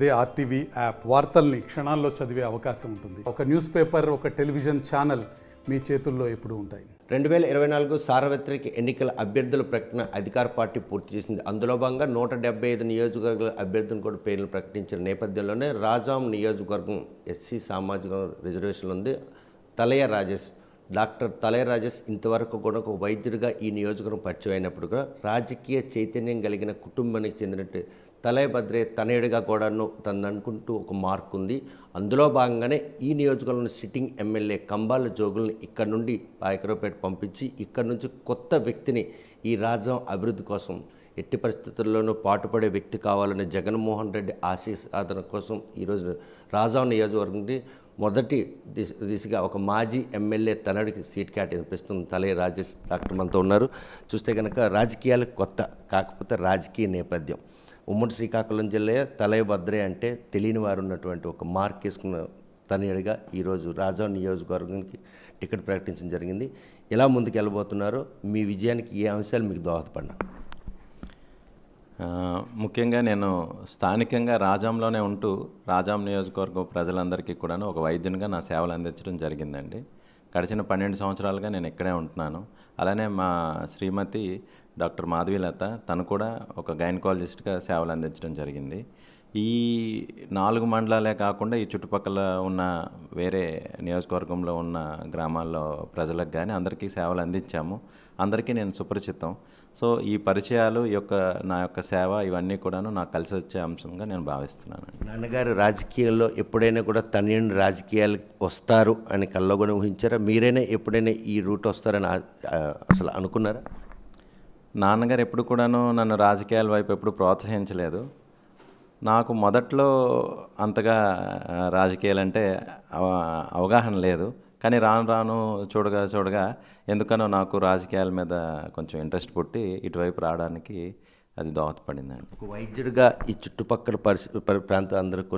అదే RTV app వార్తల్ని క్షణాల్లో చదివే అవకాశం ఉంటుంది. ఒక న్యూస్ పేపర్, ఒక టెలివిజన్ ఛానల్ మీ చేతుల్లో ఎప్పుడూ ఉంటాయి. 2024 సార్వత్రిక ఎన్నికల అభ్యర్థుల ప్రకటన అధికార పార్టీ పూర్తి చేసింది. అందులో భాగంగా 175 నియోజకవర్గాల అభ్యర్థులను కూడా పేర్లు ప్రకటించిన నేపథ్యంలోనే రాజాం నియోజకవర్గం ఎస్సీ సామాజిక రిజర్వేషన్ ఉంది. డాక్టర్ తలయ రాజేష్ ఇంతవరకు కూడా ఒక వైద్యుడిగా ఈ నియోజకవర్గం పరిచయం అయినప్పుడు కూడా రాజకీయ చైతన్యం కలిగిన కుటుంబానికి చెందినట్టు తలయ భద్రే తనయుడిగా కూడాను తను అనుకుంటూ ఒక మార్క్ ఉంది. అందులో భాగంగానే ఈ నియోజకవర్గంలో సిట్టింగ్ ఎమ్మెల్యే కంబాల జోగుల్ని ఇక్కడ నుండి పాయకరావుపేట పంపించి ఇక్కడ నుంచి కొత్త వ్యక్తిని ఈ రాజ్యం అభివృద్ధి కోసం ఎట్టి పరిస్థితుల్లోనూ పాటుపడే వ్యక్తి కావాలనే జగన్మోహన్ రెడ్డి ఆశీస్ సాధన కోసం ఈరోజు రాజాం నియోజకవర్గం మొదటి దిశగా ఒక మాజీ ఎమ్మెల్యే తనడికి సీట్ కేటాయిస్తుంది. తలయ రాజేష్ డాక్టర్ మనతో ఉన్నారు. చూస్తే కనుక రాజకీయాలకు కొత్త, కాకపోతే రాజకీయ నేపథ్యం. ఉమ్మడి శ్రీకాకుళం జిల్లా తలయ భద్రే అంటే తెలియని వారు ఉన్నటువంటి ఒక మార్క్ వేసుకున్న తనయుడిగా ఈరోజు రాజాం నియోజకవర్గానికి టికెట్ ప్రకటించడం జరిగింది. ఎలా ముందుకు వెళ్ళబోతున్నారో, మీ విజయానికి ఏ అంశాలు మీకు దోహదపడినా? ముఖ్యంగా నేను స్థానికంగా రాజాంలోనే ఉంటూ రాజాం నియోజకవర్గం ప్రజలందరికీ కూడాను ఒక వైద్యునిగా నా సేవలు అందించడం జరిగిందండి. గడిచిన 12 సంవత్సరాలుగా నేను ఇక్కడే ఉంటున్నాను. అలానే మా శ్రీమతి డాక్టర్ మాధవీలత, తను కూడా ఒక గైనకాలజిస్ట్గా సేవలు అందించడం జరిగింది. ఈ 4 మండలాలే కాకుండా ఈ చుట్టుపక్కల ఉన్న వేరే నియోజకవర్గంలో ఉన్న గ్రామాల్లో ప్రజలకు కానీ అందరికీ సేవలు అందించాము. అందరికీ నేను సుపరిచితం. సో ఈ పరిచయాలు, నా యొక్క సేవ ఇవన్నీ కూడాను నాకు కలిసి వచ్చే అంశంగా నేను భావిస్తున్నాను. నాన్నగారు రాజకీయాల్లో ఎప్పుడైనా కూడా తనయుని రాజకీయాలకు వస్తారు అని కల్లో కూడా ఊహించారా? మీరైనా ఎప్పుడైనా ఈ రూట్ వస్తారని అసలు అనుకున్నారా? నాన్నగారు ఎప్పుడు కూడాను నన్ను రాజకీయాల వైపు ఎప్పుడు ప్రోత్సహించలేదు. నాకు మొదట్లో అంతగా రాజకీయాలంటే అవగాహన లేదు. కానీ రాను చూడగా ఎందుకనో నాకు రాజకీయాల మీద కొంచెం ఇంట్రెస్ట్ పుట్టి ఇటువైపు రావడానికి అది దోహదపడిందండి. ఒక వైద్యుడిగా ఈ చుట్టుపక్కల ప్రాంతం అందరికీ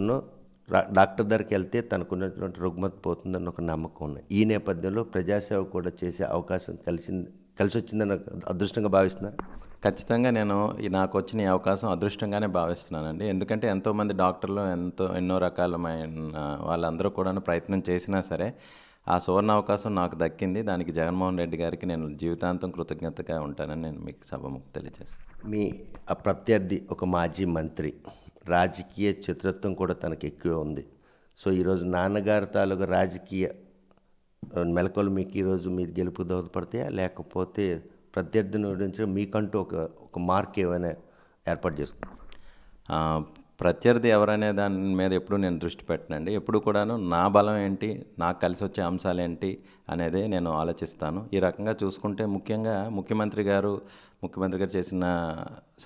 డాక్టర్ దగ్గరికి వెళ్తే తనకున్నటువంటి రుగ్మత పోతుందని ఒక నమ్మకం ఉంది. ఈ నేపథ్యంలో ప్రజాసేవ కూడా చేసే అవకాశం కలిసి వచ్చిందని అదృష్టంగా భావిస్తున్నారు. ఖచ్చితంగా నేను నాకు వచ్చిన ఈ అవకాశం అదృష్టంగానే భావిస్తున్నానండి. ఎందుకంటే ఎంతోమంది డాక్టర్లు ఎన్నో రకాలమైన వాళ్ళందరూ కూడా ప్రయత్నం చేసినా సరే ఆ సువర్ణ అవకాశం నాకు దక్కింది. దానికి జగన్మోహన్ రెడ్డి గారికి నేను జీవితాంతం కృతజ్ఞతగా ఉంటానని నేను మీకు సభముఖం తెలియజేస్తాను. మీ ప్రత్యర్థి ఒక మాజీ మంత్రి, రాజకీయ చతురత్వం కూడా తనకు ఎక్కువ ఉంది. సో ఈరోజు నాన్నగారి తాలూకు రాజకీయ మెలకువలు మీకు ఈరోజు మీరు గెలుపు దోహదపడతాయా, లేకపోతే ప్రత్యర్థిని ఓడించడం మీకంటూ ఒక మార్క్ ఏమైనా ఏర్పాటు చేసుకుంటారు? ప్రత్యర్థి ఎవరనే దాని మీద ఎప్పుడు నేను దృష్టి పెట్టనండి. ఎప్పుడు కూడాను నా బలం ఏంటి, నాకు కలిసి వచ్చే అంశాలు ఏంటి అనేది నేను ఆలోచిస్తాను. ఈ రకంగా చూసుకుంటే ముఖ్యంగా ముఖ్యమంత్రి గారు చేసిన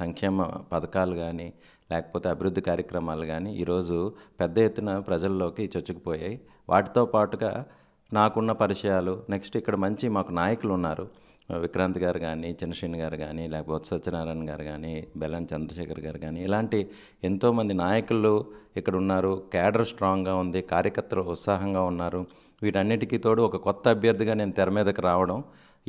సంక్షేమ పథకాలు కానీ లేకపోతే అభివృద్ధి కార్యక్రమాలు కానీ ఈరోజు పెద్ద ఎత్తున ప్రజల్లోకి చొచ్చుకుపోయాయి. వాటితో పాటుగా నాకున్న పరిచయాలు, నెక్స్ట్ ఇక్కడ మంచి మాకు నాయకులు ఉన్నారు. విక్రాంత్ గారు కానీ, చిన్నశ్రీని గారు కానీ, లేకపోతే సత్యనారాయణ గారు కానీ, బెల్లాని చంద్రశేఖర్ గారు కానీ, ఇలాంటి ఎంతోమంది నాయకులు ఇక్కడ ఉన్నారు. క్యాడర్ స్ట్రాంగ్గా ఉంది, కార్యకర్తలు ఉత్సాహంగా ఉన్నారు. వీటన్నిటికీ తోడు ఒక కొత్త అభ్యర్థిగా నేను తెర మీదకి రావడం,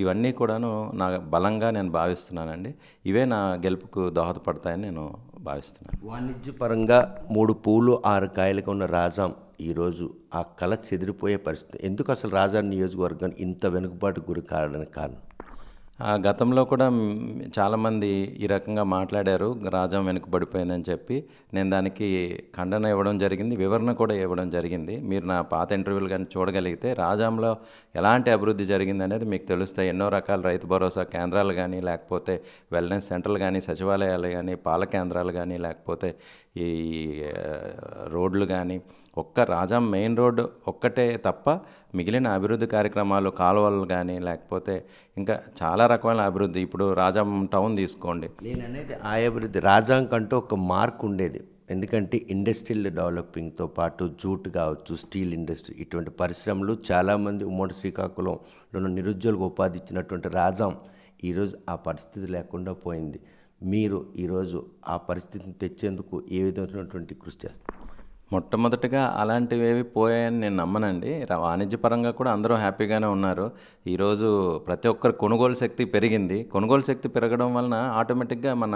ఇవన్నీ కూడాను నా బలంగా నేను భావిస్తున్నానండి. ఇవే నా గెలుపుకు దోహదపడతాయని నేను భావిస్తున్నాను. వాణిజ్యపరంగా 3 పూలు 6 కాయలుగా ఉన్న రాజాం ఈరోజు ఆ కళ చెదిరిపోయే పరిస్థితి. ఎందుకు అసలు రాజాం నియోజకవర్గాన్ని ఇంత వెనుకబాటు గురి కావడానికి కారణం? గతంలో కూడా చాలామంది ఈ రకంగా మాట్లాడారు, రాజాం వెనుకబడిపోయిందని చెప్పి. నేను దానికి ఖండన ఇవ్వడం జరిగింది, వివరణ కూడా ఇవ్వడం జరిగింది. మీరు నా పాత ఇంటర్వ్యూలు కానీ చూడగలిగితే రాజాంలో ఎలాంటి అభివృద్ధి జరిగింది అనేది మీకు తెలుస్తాయి. ఎన్నో రకాల రైతు భరోసా కేంద్రాలు కానీ, లేకపోతే వెల్నెస్ సెంటర్లు కానీ, సచివాలయాలు కానీ, పాల కేంద్రాలు కానీ, లేకపోతే ఈ రోడ్లు కానీ, ఒక్క రాజాం మెయిన్ రోడ్డు ఒక్కటే తప్ప మిగిలిన అభివృద్ధి కార్యక్రమాలు, కాలువలు కానీ, లేకపోతే ఇంకా చాలా రకమైన అభివృద్ధి. ఇప్పుడు రాజాం టౌన్ తీసుకోండి. నేను అనేది ఆ అభివృద్ధి రాజాం కంటూ ఒక మార్క్ ఉండేది. ఎందుకంటే ఇండస్ట్రియల్ డెవలపింగ్తో పాటు జూట్ కావచ్చు, స్టీల్ ఇండస్ట్రీ, ఇటువంటి పరిశ్రమలు చాలామంది ఉమ్మడి శ్రీకాకుళంలో నిరుద్యోగులకు ఉపాధి ఇచ్చినటువంటి రాజాం ఈరోజు ఆ పరిస్థితి లేకుండా పోయింది. మీరు ఈరోజు ఆ పరిస్థితిని తెచ్చేందుకు ఏ విధమైనటువంటి కృషి చేస్తారు? మొట్టమొదటిగా అలాంటివేవి పోయాయని నేను నమ్మనండి. వాణిజ్యపరంగా కూడా అందరూ హ్యాపీగానే ఉన్నారు. ఈరోజు ప్రతి ఒక్కరి కొనుగోలు శక్తి పెరిగింది. కొనుగోలు శక్తి పెరగడం వలన ఆటోమేటిక్గా మన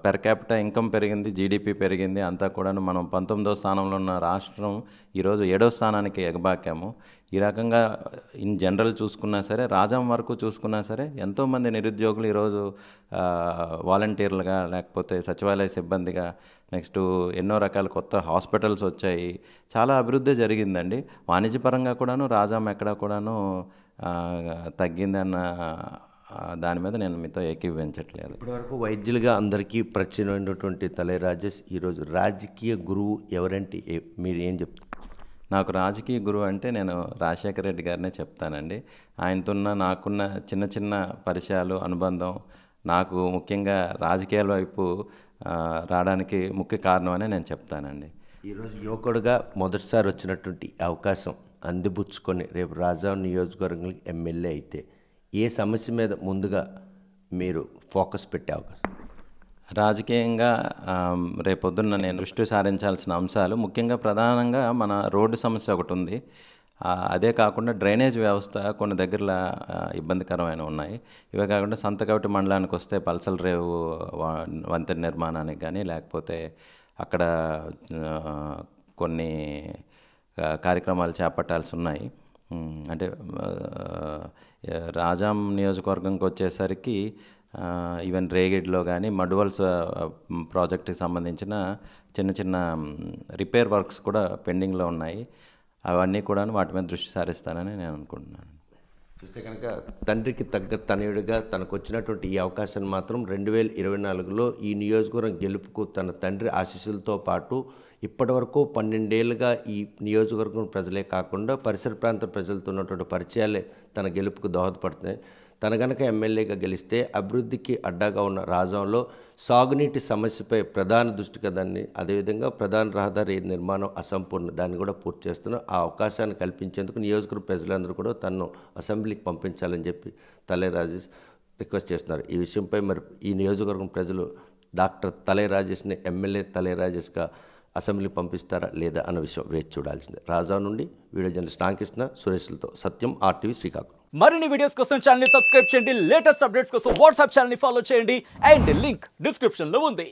పెర్ క్యాపిటల్ ఇన్కమ్ పెరిగింది, జీడిపి పెరిగింది, అంతా కూడాను మనం 19వ స్థానంలో ఉన్న రాష్ట్రం ఈరోజు 7వ స్థానానికి ఎగబాకాము. ఈ రకంగా ఇన్ జనరల్ చూసుకున్నా సరే, రాజాం వరకు చూసుకున్నా సరే ఎంతోమంది నిరుద్యోగులు ఈరోజు వాలంటీర్లుగా, లేకపోతే సచివాలయ సిబ్బందిగా, నెక్స్ట్ ఎన్నో రకాల కొత్త హాస్పిటల్స్ వచ్చాయి. చాలా అభివృద్ధి జరిగిందండి. వాణిజ్యపరంగా కూడాను రాజాం ఎక్కడా కూడాను తగ్గిందన్న దాని మీద నేను మీతో ఏకీభవించట్లేదు. ఇప్పటివరకు వైద్యులుగా అందరికీ పరిచయమైనటువంటి తలై రాజేష్ ఈరోజు రాజకీయ గురువు ఎవరంటే మీరు ఏం చెప్తారు? నాకు రాజకీయ గురువు అంటే నేను రాజశేఖర రెడ్డి గారినే చెప్తానండి. ఆయనతో నాకున్న చిన్న చిన్న పరిచయాలు, అనుబంధం నాకు ముఖ్యంగా రాజకీయాల వైపు రావడానికి ముఖ్య కారణం అని నేను చెప్తానండి. ఈరోజు యువకుడుగా మొదటిసారి వచ్చినటువంటి అవకాశం అందిపుచ్చుకొని రేపు రాజాం నియోజకవర్గానికి ఎమ్మెల్యే అయితే ఏ సమస్య మీద ముందుగా మీరు ఫోకస్ పెట్టే అవకాశం? రాజకీయంగా రేపొద్దున్న నేను దృష్టి సారించాల్సిన అంశాలు ముఖ్యంగా ప్రధానంగా మన రోడ్డు సమస్య ఒకటి ఉంది. అదే కాకుండా డ్రైనేజ్ వ్యవస్థ కొన్ని దగ్గరలో ఇబ్బందికరమైన ఉన్నాయి. ఇవే కాకుండా సంతకవటి మండలానికి వస్తే పల్సల్ రేవు వంతెన నిర్మాణానికి కానీ, లేకపోతే అక్కడ కొన్ని కార్యక్రమాలు చేపట్టాల్సి ఉన్నాయి. అంటే రాజాం నియోజకవర్గంకి వచ్చేసరికి ఈవెన్ రేగిడ్లో కానీ మడ్వల్స్ ప్రాజెక్టుకి సంబంధించిన చిన్న చిన్న రిపేర్ వర్క్స్ కూడా పెండింగ్లో ఉన్నాయి. అవన్నీ కూడా వాటి మీద దృష్టి సారిస్తానని నేను అనుకుంటున్నాను. చూస్తే కనుక తండ్రికి తగ్గ తనయుడిగా తనకు వచ్చినటువంటి ఈ అవకాశాన్ని మాత్రం 2024లో ఈ నియోజకవర్గం గెలుపుకు తన తండ్రి ఆశీస్సులతో పాటు ఇప్పటివరకు 12 ఏళ్ళుగా ఈ నియోజకవర్గం ప్రజలే కాకుండా పరిసర ప్రాంత ప్రజలతో ఉన్నటువంటి పరిచయాలే తన గెలుపుకు దోహదపడుతున్నాయి. తన గనక ఎమ్మెల్యేగా గెలిస్తే అభివృద్ధికి అడ్డాగా ఉన్న రాజంలో సాగునీటి సమస్యపై ప్రధాన దృష్టి కదాన్ని, అదేవిధంగా ప్రధాన రహదారి నిర్మాణం అసంపూర్ణ, దాన్ని కూడా పూర్తి చేస్తున్న ఆ అవకాశాన్ని కల్పించేందుకు నియోజకవర్గ ప్రజలందరూ కూడా తనను అసెంబ్లీకి పంపించాలని చెప్పి తలై రాజేష్ రిక్వెస్ట్ చేస్తున్నారు. ఈ విషయంపై మరి ఈ నియోజకవర్గం ప్రజలు డాక్టర్ తలై రాజేష్ని ఎమ్మెల్యే తలై రాజేష్గా అసెంబ్లీ పంపిస్తారా లేదా అన్న విషయం వేచి చూడాల్సిందే. రాజా నుండి వీడియో జర్నలిస్ట్ రాంకృష్ణ సురేష్లతో సత్యం, RTV శ్రీకాకుళం. మరిన్ని వీడియోస్ కోసం ఛానల్ ని సబ్స్క్రైబ్ చేయండి. లేటెస్ట్ అప్డేట్స్ కోసం వాట్సాప్ ఛానల్ ని ఫాలో చేయండి. అండ్ లింక్ డిస్క్రిప్షన్ లో ఉంది.